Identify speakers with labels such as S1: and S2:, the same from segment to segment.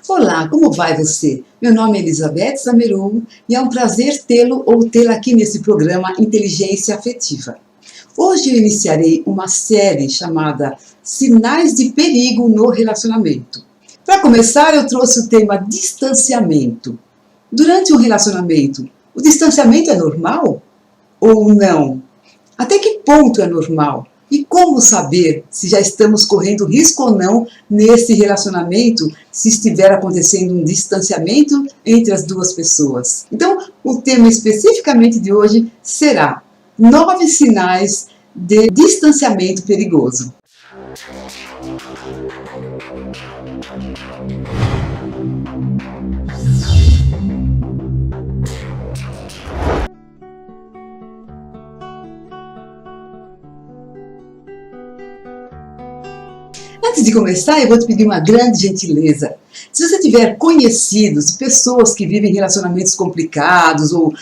S1: Olá, como vai você? Meu nome é Elizabeth Zameron e é um prazer tê-lo ou tê-la aqui nesse programa Inteligência Afetiva. Hoje eu iniciarei uma série chamada Sinais de Perigo no Relacionamento. Para começar, eu trouxe o tema distanciamento. Durante um relacionamento, o distanciamento é normal ou não? Até que ponto é normal? E como saber se já estamos correndo risco ou não nesse relacionamento, se estiver acontecendo um distanciamento entre as duas pessoas? Então, o tema especificamente de hoje será 9 sinais de distanciamento perigoso. Antes de começar, eu vou te pedir uma grande gentileza. Se você tiver conhecidos, pessoas que vivem relacionamentos complicados ou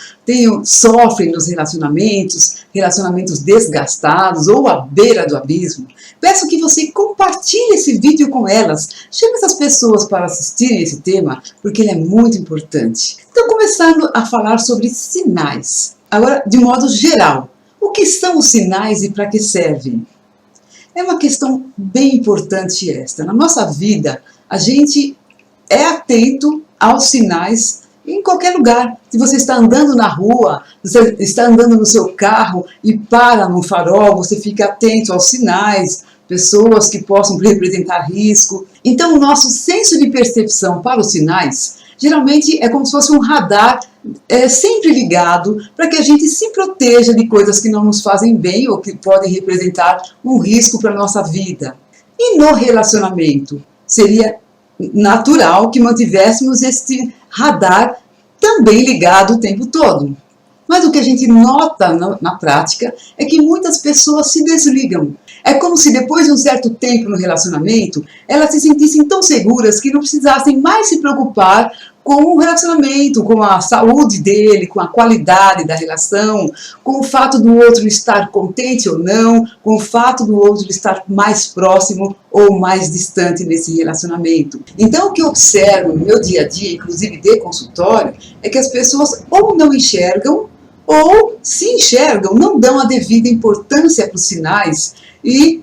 S1: sofrem nos relacionamentos desgastados ou à beira do abismo, peço que você compartilhe esse vídeo com elas. Chame essas pessoas para assistirem esse tema, porque ele é muito importante. Então, começando a falar sobre sinais. Agora, de modo geral, o que são os sinais e para que servem? É uma questão bem importante esta. Na nossa vida, a gente é atento aos sinais em qualquer lugar. Se você está andando na rua, você está andando no seu carro e para no farol, você fica atento aos sinais, pessoas que possam representar risco. Então, o nosso senso de percepção para os sinais, geralmente é como se fosse um radar sempre ligado para que a gente se proteja de coisas que não nos fazem bem ou que podem representar um risco para a nossa vida. E no relacionamento, seria natural que mantivéssemos este radar também ligado o tempo todo. Mas o que a gente nota na prática é que muitas pessoas se desligam. É como se depois de um certo tempo no relacionamento, elas se sentissem tão seguras que não precisassem mais se preocupar com o relacionamento, com a saúde dele, com a qualidade da relação, com o fato do outro estar contente ou não, com o fato do outro estar mais próximo ou mais distante nesse relacionamento. Então, o que eu observo no meu dia a dia, inclusive de consultório, é que as pessoas ou não enxergam, ou se enxergam, não dão a devida importância para os sinais e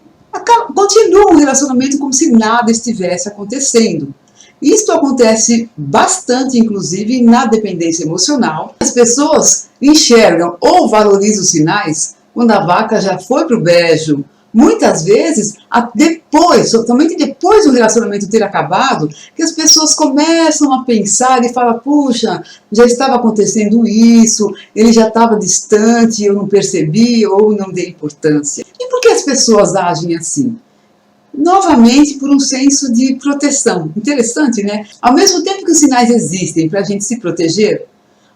S1: continuam o relacionamento como se nada estivesse acontecendo. Isto acontece bastante, inclusive, na dependência emocional. As pessoas enxergam ou valorizam os sinais quando a vaca já foi para o brejo. Muitas vezes, somente depois do relacionamento ter acabado, que as pessoas começam a pensar e falam, puxa, já estava acontecendo isso, ele já estava distante, eu não percebi ou não dei importância. E por que as pessoas agem assim? Novamente por um senso de proteção. Interessante, né? Ao mesmo tempo que os sinais existem para a gente se proteger,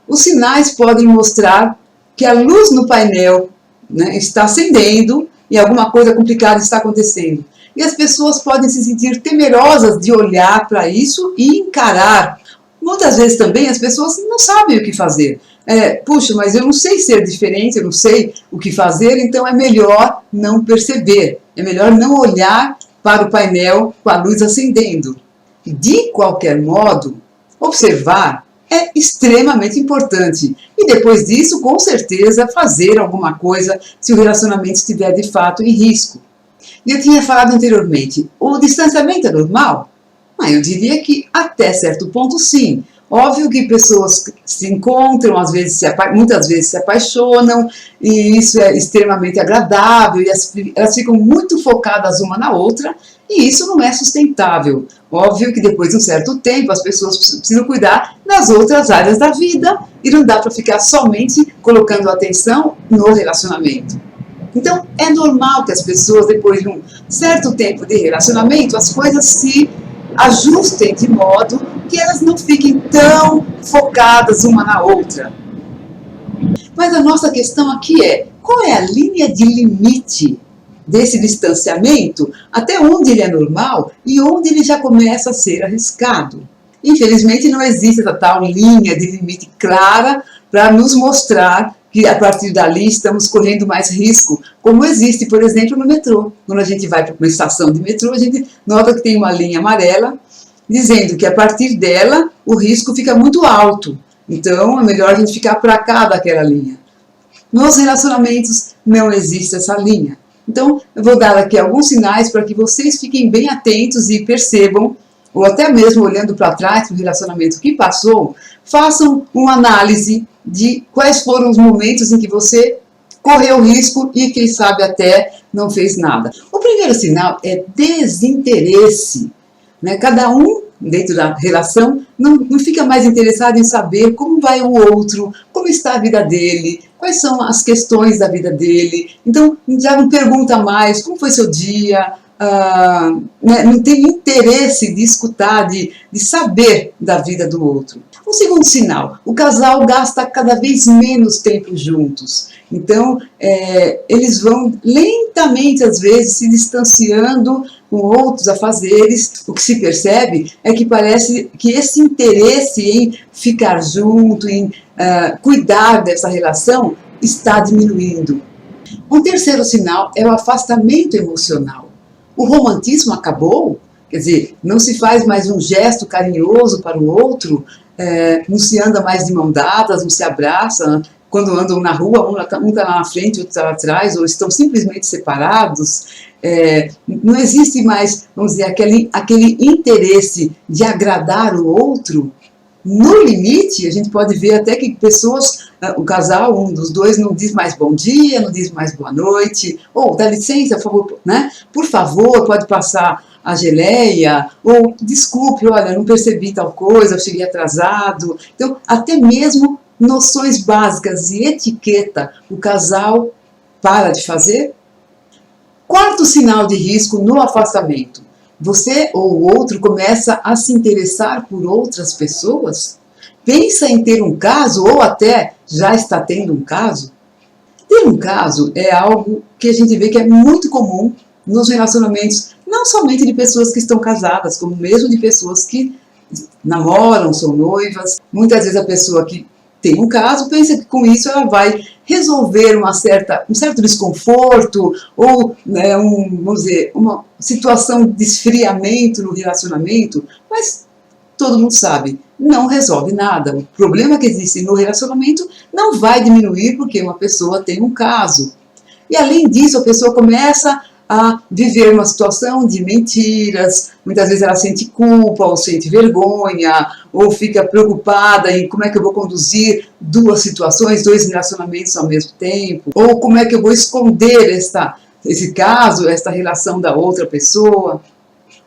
S1: os sinais podem mostrar que a luz no painel, né, está acendendo e alguma coisa complicada está acontecendo. E as pessoas podem se sentir temerosas de olhar para isso e encarar. Muitas vezes também as pessoas não sabem o que fazer. Puxa, mas eu não sei ser diferente, eu não sei o que fazer, então é melhor não perceber, é melhor não olhar para o painel com a luz acendendo. De qualquer modo, observar é extremamente importante. E depois disso, com certeza, fazer alguma coisa se o relacionamento estiver de fato em risco. E eu tinha falado anteriormente, o distanciamento é normal? Eu diria que até certo ponto sim. Óbvio que pessoas se encontram, muitas vezes se apaixonam, e isso é extremamente agradável, e elas ficam muito focadas uma na outra, e isso não é sustentável. Óbvio que depois de um certo tempo as pessoas precisam cuidar das outras áreas da vida, e não dá para ficar somente colocando atenção no relacionamento. Então, é normal que as pessoas, depois de um certo tempo de relacionamento, as coisas se ajustem de modo que elas não fiquem tão focadas uma na outra. Mas a nossa questão aqui é, qual é a linha de limite desse distanciamento, até onde ele é normal e onde ele já começa a ser arriscado? Infelizmente não existe essa tal linha de limite clara para nos mostrar que a partir dali estamos correndo mais risco, como existe, por exemplo, no metrô. Quando a gente vai para uma estação de metrô, a gente nota que tem uma linha amarela, dizendo que a partir dela o risco fica muito alto. Então é melhor a gente ficar para cá daquela linha. Nos relacionamentos não existe essa linha. Então eu vou dar aqui alguns sinais para que vocês fiquem bem atentos e percebam, ou até mesmo olhando para trás para o relacionamento que passou, façam uma análise de quais foram os momentos em que você correu risco e quem sabe até não fez nada. O primeiro sinal é desinteresse. Né? Cada um dentro da relação não fica mais interessado em saber como vai o outro, como está a vida dele, quais são as questões da vida dele. Então já não pergunta mais como foi seu dia, né? Não tem interesse de escutar, de saber da vida do outro. Um segundo sinal, o casal gasta cada vez menos tempo juntos. Então, eles vão lentamente, às vezes, se distanciando com outros afazeres. O que se percebe é que parece que esse interesse em ficar junto, em cuidar dessa relação, está diminuindo. Um terceiro sinal é o afastamento emocional. O romantismo acabou, quer dizer, não se faz mais um gesto carinhoso para o outro, não se anda mais de mão dadas, não se abraça. Quando andam na rua, um está lá na frente, outro está lá atrás, ou estão simplesmente separados. Não existe mais, vamos dizer, aquele interesse de agradar o outro. No limite, a gente pode ver até que pessoas, o casal, um dos dois, não diz mais bom dia, não diz mais boa noite, ou dá licença, por favor, né? Por favor, pode passar a geleia, ou desculpe, olha, não percebi tal coisa, eu cheguei atrasado. Então, até mesmo noções básicas de etiqueta, o casal para de fazer. Quarto sinal de risco no afastamento. Você ou o outro começa a se interessar por outras pessoas? Pensa em ter um caso ou até já está tendo um caso? Ter um caso é algo que a gente vê que é muito comum nos relacionamentos, não somente de pessoas que estão casadas, como mesmo de pessoas que namoram, são noivas. Muitas vezes a pessoa que tem um caso pensa que com isso ela vai resolver um certo desconforto ou, né, vamos dizer, uma situação de esfriamento no relacionamento, mas todo mundo sabe, não resolve nada. O problema que existe no relacionamento não vai diminuir porque uma pessoa tem um caso. E além disso, a pessoa começa a viver uma situação de mentiras, muitas vezes ela sente culpa, ou sente vergonha, ou fica preocupada em como é que eu vou conduzir duas situações, dois relacionamentos ao mesmo tempo, ou como é que eu vou esconder esse caso, esta relação da outra pessoa.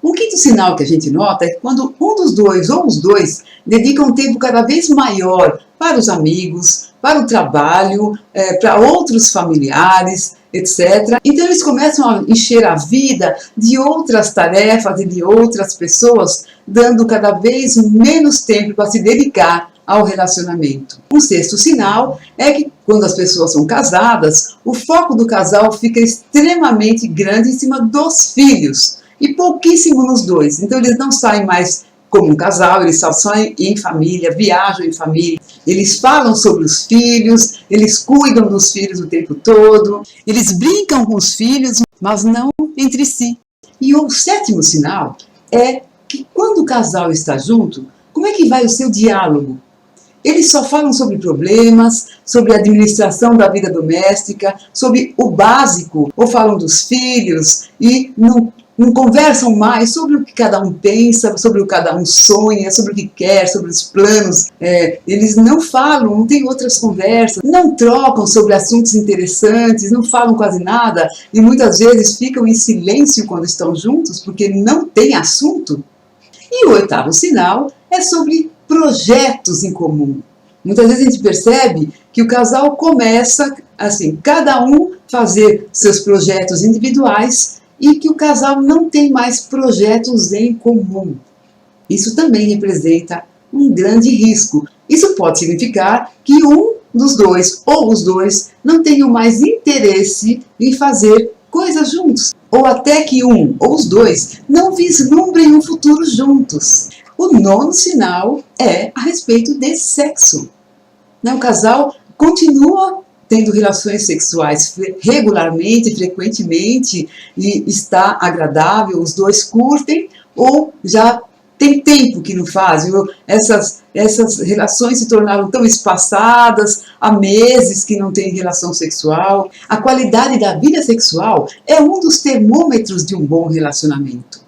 S1: Um quinto sinal que a gente nota é que quando um dos dois ou os dois dedicam um tempo cada vez maior para os amigos, para o trabalho, para outros familiares, etc. Então eles começam a encher a vida de outras tarefas e de outras pessoas, dando cada vez menos tempo para se dedicar ao relacionamento. Um sexto sinal é que quando as pessoas são casadas, o foco do casal fica extremamente grande em cima dos filhos e pouquíssimo nos dois. Então eles não saem mais como um casal, eles só saem em família, viajam em família, eles falam sobre os filhos, eles cuidam dos filhos o tempo todo, eles brincam com os filhos, mas não entre si. E o sétimo sinal é que quando o casal está junto, como é que vai o seu diálogo? Eles só falam sobre problemas, sobre a administração da vida doméstica, sobre o básico, ou falam dos filhos e não conversam mais sobre o que cada um pensa, sobre o que cada um sonha, sobre o que quer, sobre os planos. Eles não falam, não têm outras conversas, não trocam sobre assuntos interessantes, não falam quase nada e muitas vezes ficam em silêncio quando estão juntos porque não tem assunto. E o oitavo sinal é sobre projetos em comum. Muitas vezes a gente percebe que o casal começa, assim, cada um fazer seus projetos individuais e que o casal não tem mais projetos em comum. Isso também representa um grande risco. Isso pode significar que um dos dois ou os dois não tenham mais interesse em fazer coisas juntos, ou até que um ou os dois não vislumbrem um futuro juntos. O nono sinal é a respeito de sexo. O casal continua tendo relações sexuais regularmente, frequentemente, e está agradável, os dois curtem, ou já Tem tempo que não faz, viu? Essas relações se tornaram tão espaçadas, há meses que não tem relação sexual. A qualidade da vida sexual é um dos termômetros de um bom relacionamento.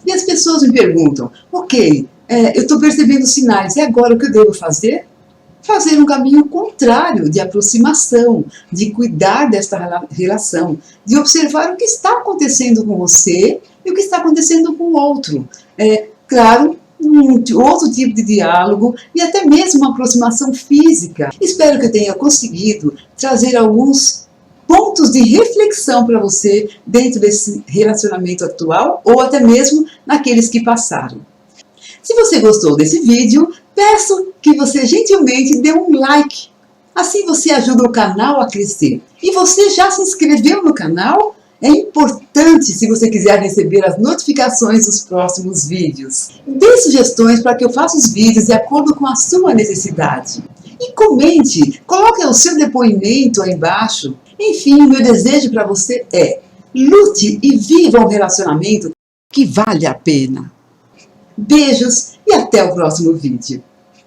S1: E as pessoas me perguntam, ok, eu estou percebendo sinais, e agora o que eu devo fazer? Fazer um caminho contrário de aproximação, de cuidar desta relação, de observar o que está acontecendo com você e o que está acontecendo com o outro. Claro, outro tipo de diálogo e até mesmo uma aproximação física. Espero que eu tenha conseguido trazer alguns pontos de reflexão para você dentro desse relacionamento atual ou até mesmo naqueles que passaram. Se você gostou desse vídeo, peço que você gentilmente dê um like. Assim você ajuda o canal a crescer. E você já se inscreveu no canal? É importante se você quiser receber as notificações dos próximos vídeos. Dê sugestões para que eu faça os vídeos de acordo com a sua necessidade. E comente, coloque o seu depoimento aí embaixo. Enfim, o meu desejo para você é: lute e viva um relacionamento que vale a pena. Beijos e até o próximo vídeo.